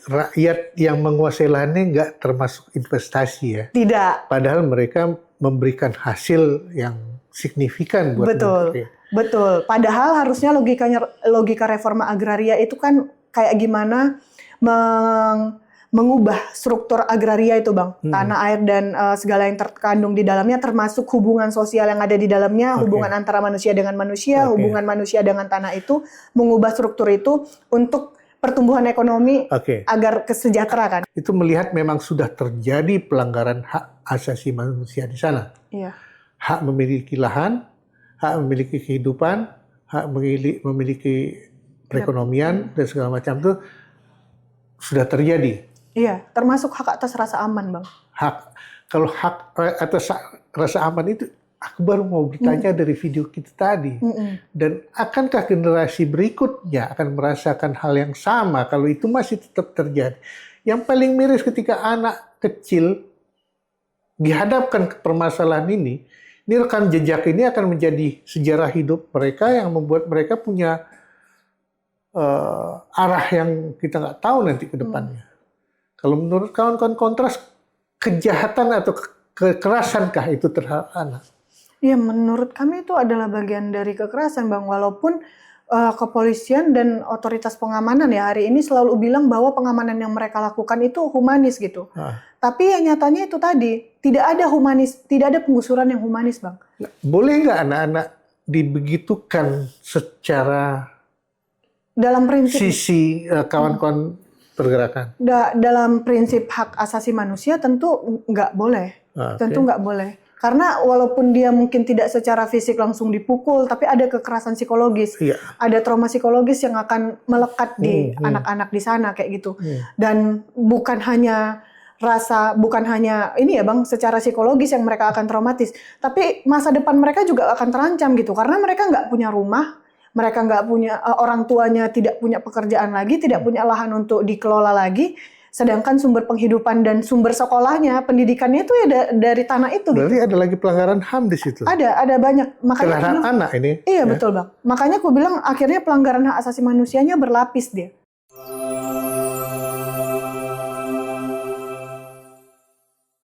rakyat yang menguasai lahannya nggak termasuk investasi ya. Tidak. Padahal mereka memberikan hasil yang signifikan buat negeri. Betul. Padahal harusnya logika reforma agraria itu kan kayak gimana mengubah struktur agraria itu, Bang. Tanah air dan segala yang terkandung di dalamnya, termasuk hubungan sosial yang ada di dalamnya, hubungan antara manusia dengan manusia, hubungan manusia dengan tanah itu, mengubah struktur itu untuk pertumbuhan ekonomi agar kesejahtera kan. Itu melihat memang sudah terjadi pelanggaran hak asasi manusia di sana. Iya. Hak memiliki lahan, hak memiliki kehidupan, hak memiliki perekonomian dan segala macam itu sudah terjadi. Iya, termasuk hak atas rasa aman, Bang. Kalau hak atas rasa aman itu, aku baru mau bertanya dari video kita tadi. Dan akankah generasi berikutnya akan merasakan hal yang sama kalau itu masih tetap terjadi? Yang paling miris ketika anak kecil dihadapkan ke permasalahan ini rekam jejak ini akan menjadi sejarah hidup mereka yang membuat mereka punya arah yang kita nggak tahu nanti ke depannya. Kalau menurut kawan-kawan kontras, kejahatan atau kekerasankah itu terhadap anak? Ya, menurut kami itu adalah bagian dari kekerasan, Bang. Walaupun kepolisian dan otoritas pengamanan ya hari ini selalu bilang bahwa pengamanan yang mereka lakukan itu humanis gitu. Tapi yang nyatanya itu tadi, tidak ada penggusuran yang humanis, Bang. Boleh nggak anak-anak dibegitukan secara dalam prinsip sisi kawan-kawan pergerakan? Dalam prinsip hak asasi manusia tentu nggak boleh. Tentu nggak boleh. Karena walaupun dia mungkin tidak secara fisik langsung dipukul, tapi ada kekerasan psikologis. Ada trauma psikologis yang akan melekat di anak-anak di sana kayak gitu. Dan bukan hanya ini ya, Bang, secara psikologis yang mereka akan traumatis. Tapi masa depan mereka juga akan terancam gitu. Karena mereka nggak punya rumah. Mereka nggak punya, orang tuanya tidak punya pekerjaan lagi, tidak punya lahan untuk dikelola lagi, sedangkan sumber penghidupan dan sumber sekolahnya, pendidikannya itu ya dari tanah itu. Berarti ada lagi pelanggaran HAM di situ? Ada banyak. Makanya terhadap anak ini? Iya, betul, Bang. Makanya aku bilang akhirnya pelanggaran hak asasi manusianya berlapis dia.